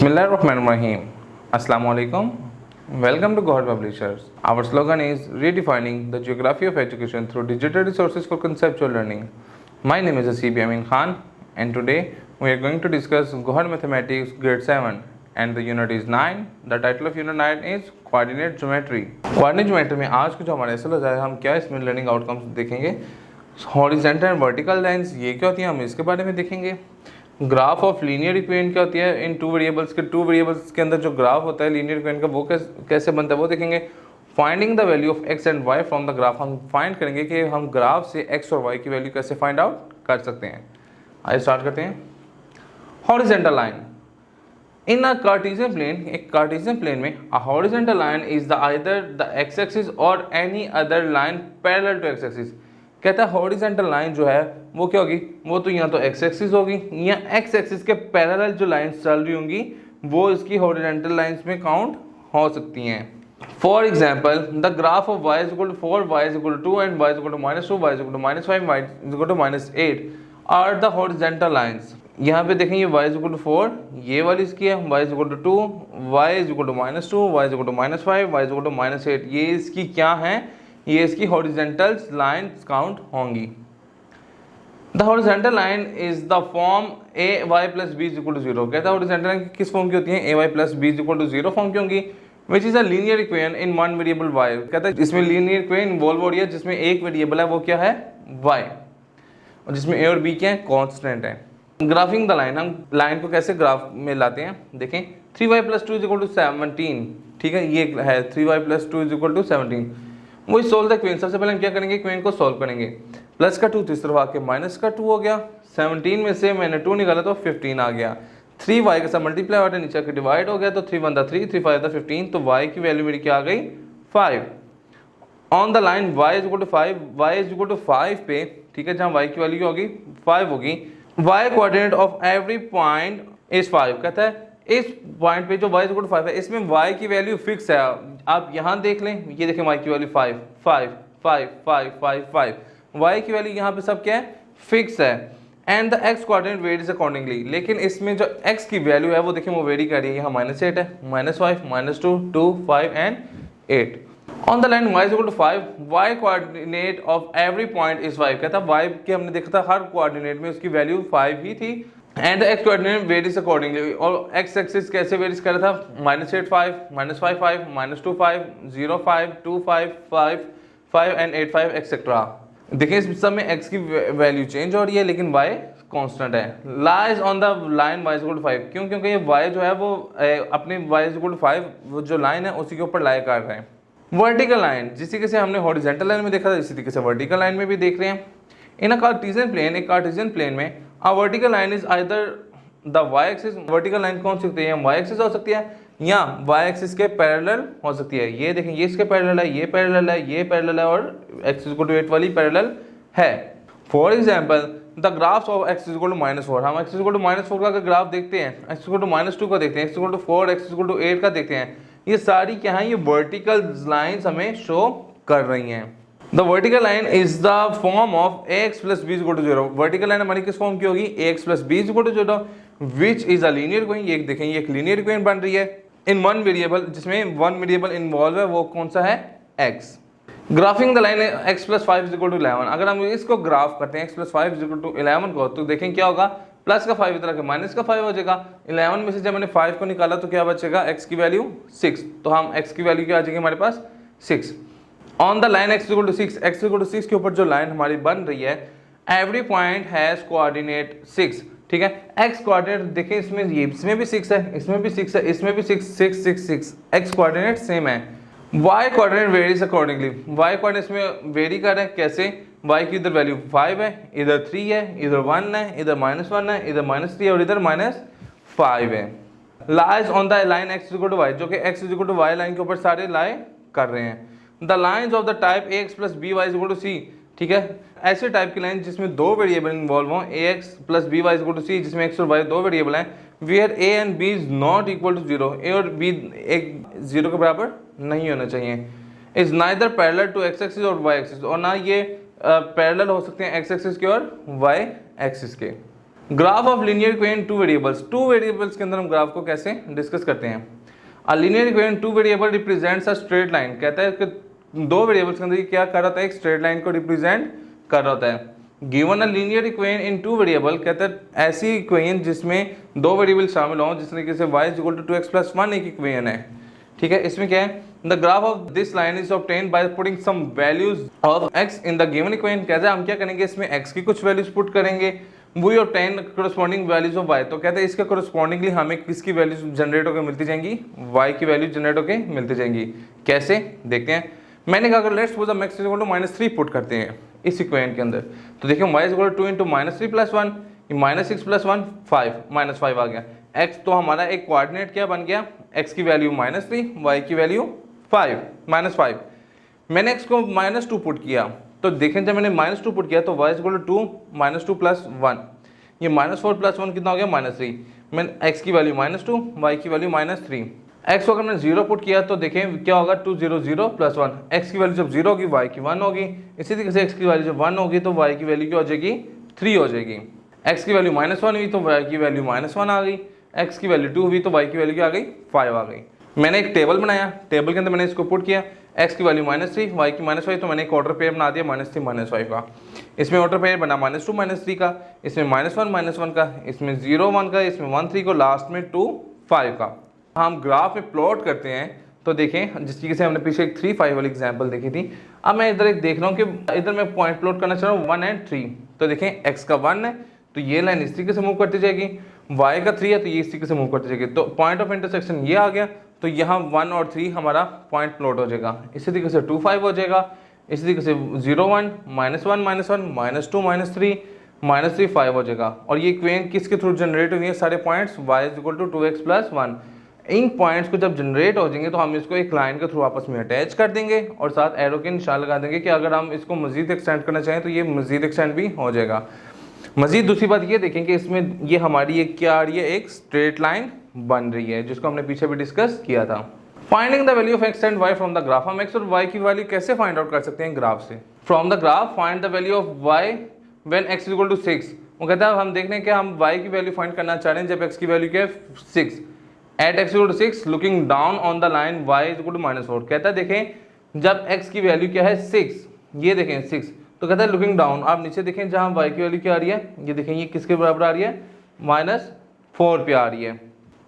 Bismillahirrahmanirrahim. Assalamu alaikum. Welcome to Gohar Publishers. Our slogan is redefining the geography of education through digital resources for conceptual learning. My name is Asib Yamin Khan, and today we are going to discuss Gohar Mathematics Grade 7 and the unit is 9. The title of unit 9 is Coordinate Geometry. Coordinate Geometry में आज का जो हमारा SL है हम क्या इसमें learning outcomes देखेंगे. हॉरिजॉन्टल एंड वर्टिकल लाइंस ये क्या होती है हम इसके बारे में देखेंगे. ग्राफ ऑफ लीनियर इक्वेशन क्या होती है इन टू वेरिएबल्स के अंदर जो ग्राफ होता है लीनियर इक्वेशन का वो कैसे बनता है वो देखेंगे. Finding the value of x and y from the graph हम फाइंड करेंगे कि हम ग्राफ से एक्स और वाई की वैल्यू कैसे फाइंड आउट कर सकते हैं. आइए स्टार्ट करते हैं. Horizontal line in a Cartesian plane, एक कार्टेशियन प्लेन में a horizontal line is the either the x axis और any other line parallel to x axis. कहता है हॉरिजॉन्टल लाइन जो है वो क्या होगी, वो तो यहाँ तो एक्स एक्सिस होगी या एक्स एक्सिस के पैरेलल जो लाइंस चल रही होंगी वो इसकी हॉरिजॉन्टल लाइंस में काउंट हो सकती हैं. For example the graph of y is equal to 4, y is equal to 2 and y is equal to -2, y is equal to -5, y is equal to -8 are the horizontal lines. यहाँ पे देखें ये y is equal to 4 ये वाली इसकी है, y is equal to 2, y is equal to -2, y is equal to -5, y is equal to -8 ये इसकी क्या है, ये इसकी हॉरिजॉन्टल लाइंस काउंट होंगी. The horizontal line is the form a y plus b is equal to 0. कहता है horizontal line किस फॉर्म की होती है, a y plus b is equal to 0 form की होंगी. Which is a linear equation in one variable y. कहता है इसमें लीनियर इक्वेशन इन्वॉल्व हो रही है जिसमें एक वेरिएबल है वो क्या है वाई और जिसमें ए और बी क्या है कॉन्स्टेंट है. ग्राफिंग द लाइन, हम लाइन को कैसे ग्राफ में लाते हैं देखें. 3y plus 2 is equal to 17. ठीक है ये है 3y plus 2 is equal to 17. वो सोल्व द इक्वेशन. सबसे पहले हम क्या करेंगे इक्वेशन को सोल्व करेंगे. प्लस का 2 तो इस तरफ आके माइनस का 2 हो गया. 17 में से मैंने 2 निकाला तो 15 आ गया. 3y के साथ मल्टीप्लाई होता है नीचे के डिवाइड हो गया तो 3 1 3, 3 5 15 तो y की वैल्यू मेरी क्या आ गई 5. On the line y is equal to 5, y is equal to 5 पे ठीक है जहाँ y की वैल्यू होगी 5 होगी. y coordinate of every point is 5. कहता है इस पॉइंट पे जो y इज इक्वल टू 5 है इसमें y की वैल्यू फिक्स है. आप यहाँ देख लें ये देखें y की वैल्यू 5 5 5 5 5 5 y की वैल्यू यहाँ पे सब क्या है फिक्स है. And the x coordinate varies accordingly. लेकिन इसमें जो x की वैल्यू है वो देखें वो वेरी कर रही है. यहाँ -8 है, -5, -2, 2, 5 and 8. On the line y is equal to 5, y coordinate of every point is 5. कहता है y के हमने देखा था हर कोऑर्डिनेट में उसकी वैल्यू 5 ही थी. And x coordinate varies accordingly. और x एक्सिस कैसे वेरीज कर रहा था -8 5, -5 5, -2 5, 0 5, 2 5, 5 5 एंड 8 5 एक्सेट्रा. देखिए इस सब में x की वैल्यू चेंज हो रही है लेकिन y कांस्टेंट है. Lies on the line y is equal to 5. क्यों, क्योंकि ये y जो है वो अपनी y इज इक्वल टू 5 वो जो लाइन है उसी के ऊपर लाई कर रहे हैं. वर्टिकल लाइन जिस तरीके से हमने हॉरिजॉन्टल लाइन में देखा था इसी तरीके से वर्टिकल लाइन में भी देख रहे हैं. इन अ कार्टेशियन प्लेन, एक कार्टेशियन प्लेन में a vertical line is either the y axis. Vertical line कौन सी होती है, y एक्सिस हो सकती है या y एक्सिस के पैरेलल हो सकती है. ये देखें ये इसके पैरेलल है, ये पैरेलल है, ये पैरेलल है और x इक्वल टू 8 वाली पैरेलल है. For example the graphs of x equal to -4. हम x इक्वल टू -4 का अगर ग्राफ देखते हैं, x इक्वल टू -2 का देखते हैं, x equal to 4, x equal to 8 का देखते हैं, ये सारी क्या है ये वर्टिकल लाइंस हमें शो कर रही हैं. The vertical line is the form of ax plus b equal to 0. Vertical line हमारी किस फॉर्म की होगी ax plus b equal to 0 which is a linear equation. ये देखें ये एक लीनियर इक्वेशन बन रही है इन वन वेरिएबल जिसमें वन वेरिएबल इन्वॉल्व है वो कौन सा है x. Graphing the line x plus 5 is equal to 11. अगर हम इसको ग्राफ करते हैं x plus 5 is equal to 11 को तो देखें क्या होगा प्लस का 5 इधर के माइनस का 5 हो जाएगा. 11 में से जब मैंने 5 को निकाला तो क्या बचेगा x की वैल्यू 6. तो हम x की वैल्यू क्या आ जाएगी हमारे पास 6. On the line x equal to 6, x equal to 6 के ऊपर जो लाइन हमारी बन रही है एवरी पॉइंट हैज कोऑर्डिनेट 6. ठीक है x कोऑर्डिनेट देखें इसमें भी 6 है, इसमें भी 6 है, इसमें भी 6 6 6 6 x कोऑर्डिनेट सेम है. y coordinate varies accordingly. y coordinate में वेरी कर रहे हैं कैसे, y की इधर वैल्यू 5 है, इधर 3 है, इधर 1 है, इधर -1 है, इधर -3 और इधर -5 है. Lies on the line x equal to y जो कि x equal to y line के ऊपर सारे लाई कर रहे हैं. The lines of the type ax plus b y equal to c. ठीक है ऐसे टाइप की लाइन जिसमें दो वेरिएबल इन्वॉल्व हों ax plus b y equal to c जिसमें x और y दो वेरिएबल हैं where a and b is not equal to 0. a और b एक 0 के बराबर नहीं होना चाहिए. Is neither parallel to x axis और y एक्सिस. और ना ये पैरेलल हो सकते हैं x एक्सिस के और y एक्सिस के. Graph of linear equation two variables के अंदर हम ग्राफ को कैसे डिस्कस करते हैं। अ linear equation two variable represents a straight line, कहता है कि दो वेरिएबल्स के अंदर ये क्या कर रहा होता है, एक स्ट्रेट लाइन को रिप्रेजेंट कर रहा होता है। Given a linear equation in two variable, कहता है ऐसी इक्वेशन जिसमें दो वेरिएबल शामिल हों, जिस तरीके से y इक्वल टू 2x+1 एक इक्वेशन है, ठीक है। इसमें क्या है, the graph of this line is obtained by putting some values of x in the given equation. कहता है हम क्या करेंगे, इसमें x की कुछ वैल्यूज पुट करेंगे, we obtain corresponding values of y। तो कहते हैं इसके कोरस्पॉन्डिंगली हमें किसकी वैल्यूज जनरेट होकर मिलती जाएंगी, y की वैल्यू जनरेट होकर मिलती जाएंगी। कैसे देखते हैं। मैंने कहा अगर लेट्स सपोज हम x इक्वल टू -3 पुट करते हैं इस इक्वेशन के अंदर, तो देखिए y इक्वल टू 2 इंटू -3+1, -6+1 5 -5 आ गया। x तो हमारा एक कोऑर्डिनेट क्या बन गया, x की वैल्यू -3, y की वैल्यू 5 मैंने x को -2 पुट किया, तो देखें जब मैंने -2 पुट किया तो y इक्वल टू 2 -2+1, ये -4+1 कितना हो गया, -3। मैंने x की वैल्यू -2, y की वैल्यू -3। x को अगर मैंने 0 पुट किया तो देखें क्या होगा, 2 0 0 + 1। x की वैल्यू जब 0 होगी y की 1 होगी, इसी तरीके से x की वैल्यू जब 1 होगी तो y की वैल्यू क्या हो जाएगी, 3 हो जाएगी। x की वैल्यू -1 हुई तो y की वैल्यू -1 आ गई, x की वैल्यू 2 हुई तो y की वैल्यू क्या आ गई, 5 आ गई। मैंने एक टेबल बनाया, टेबल के अंदर मैंने इसको पुट किया, x की वैल्यू -3, y की -5, तो मैंने एक ऑर्डर पेयर बना दिया -3 -5 का। इसमें ऑर्डर पेयर बना -2 -3 का, इसमें -1 -1 का, इसमें 0 1 का, इसमें 1 3 को, लास्ट में 2 5 का। हम ग्राफ में प्लॉट करते हैं तो देखें जिस तरीके से हमने पीछे एक 3 5 वाली एग्जांपल देखी थी। अब मैं इधर एक देख रहा हूँ कि इधर मैं पॉइंट प्लॉट करना चाह रहा हूँ 1 और 3। तो देखें x का 1 है तो ये लाइन इस तरीके से मूव करती जाएगी, y का 3 है तो ये इस तरीके से मूव करती जाएगी, तो पॉइंट ऑफ इंटरसेक्शन ये आ गया, तो यहाँ 1 और 3 हमारा पॉइंट प्लॉट हो जाएगा। इसी तरीके से 2 5 हो जाएगा, इसी तरीके से 0 1 -1 -1 -2 -3 5 हो जाएगा। और ये इक्वेशन किसके थ्रू जनरेट हुई है, सारे points y equal to 2x+1। इन पॉइंट्स को जब जनरेट हो जाएंगे तो हम इसको एक लाइन के थ्रू आपस में अटैच कर देंगे और साथ एरो के निशान लगा देंगे कि अगर हम इसको मजीद एक्सटेंड करना चाहें तो ये मजीद एक्सटेंड भी हो जाएगा। मजीद दूसरी बात ये देखें कि इसमें ये हमारी एक क्या आ रही है, एक स्ट्रेट लाइन बन रही है, जिसको हमने पीछे भी डिस्कस किया था। Finding the value of x and y from the graph. हम x और y की वैल्यू कैसे फाइंड आउट कर सकते हैं ग्राफ से। From the graph find the value of y when x equal to 6। वो कहता है हम देख रहे हैं कि हम y की वैल्यू फाइंड करना चाह रहे हैं जब x की वैल्यू क्या है 6। At x equal to 6 looking down on the line y equal to -4। कहता है देखें जब x की वैल्यू क्या है 6, ये देखें 6, तो कहता है लुकिंग डाउन, आप नीचे देखें जहाँ y की वैल्यू क्या आ रही है, ये देखें ये किसके बराबर आ रही है, -4 पे आ रही है,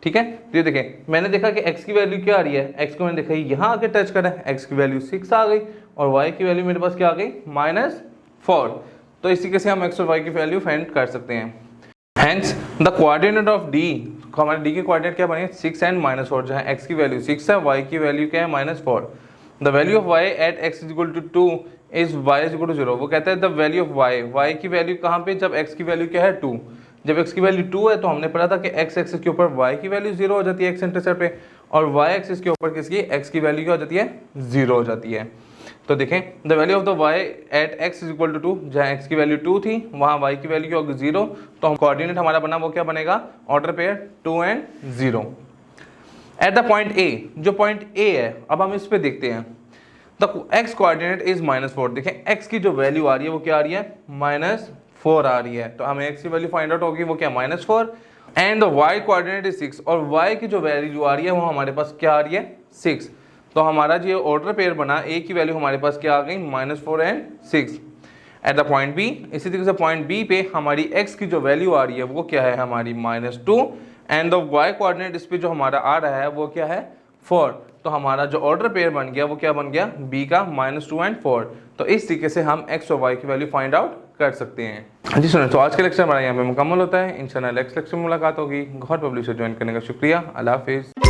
ठीक है। तो ये देखें मैंने देखा कि x की वैल्यू क्या आ रही है, x को मैंने देखा यहाँ आके टच करा, x की वैल्यू 6 आ गई और y की वैल्यू मेरे पास क्या आ गई, -4। तो इसी के से हम x और y की वैल्यू फाइंड कर सकते हैं। Hence the coordinate of d, हमारे d के कोऑर्डिनेट क्या बने, 6 एंड -4, जहाँ x की वैल्यू 6 है, y की वैल्यू क्या है, -4। The value of y at x equal to 2 is y equal to 0। वो कहता है द वैल्यू ऑफ y की वैल्यू कहाँ पे, जब x की वैल्यू क्या है 2। जब x की वैल्यू 2 है तो हमने पढ़ा था कि x एक्सिस के ऊपर y की वैल्यू 0 हो जाती है x इंटरसेप्ट पे, और y एक्सिस के ऊपर किसकी, x की वैल्यू क्या हो जाती है, 0 हो जाती है। तो देखें the value of the y at x equal to 2, जहाँ x की वैल्यू 2 थी वहाँ y की वैल्यू क्या होगी 0, तो हम कोऑर्डिनेट हमारा बना वो क्या बनेगा, order pair 2 and 0। At the point a, जो पॉइंट a है अब हम इस पे देखते हैं, द x कोऑर्डिनेट इज -4। देखें x की जो वैल्यू आ रही है वो क्या आ रही है, -4 आ रही है, तो हमें x की वैल्यू फाइंड आउट होगी वो क्या, -4। And the y coordinate is 6, और y की जो वैल्यू आ रही है वो हमारे पास क्या आ रही है, 6। तो हमारा जो ऑर्डर पेयर बना a की वैल्यू हमारे पास क्या आ गई, -4 and 6। At the point b, इसी तरीके से पॉइंट b पे हमारी x की जो वैल्यू आ रही है वो क्या है, हमारी -2, एंड द y कोऑर्डिनेट इस पे जो हमारा आ रहा है वो क्या है, 4। तो हमारा जो ऑर्डर पेयर बन गया वो क्या बन गया, b का -2 एंड 4। तो इस तरीके से हम x और y की वैल्यू फाइंड आउट कर सकते हैं। जी सुनो, तो आज का लेक्चर हमारा यहाँ पे मुकम्मल होता है। इंशाल्लाह नेक्स्ट लेक्चर में मुलाकात होगी। गौहर पब्लिशर ज्वाइन करने का शुक्रिया। अल्लाह हाफिज़।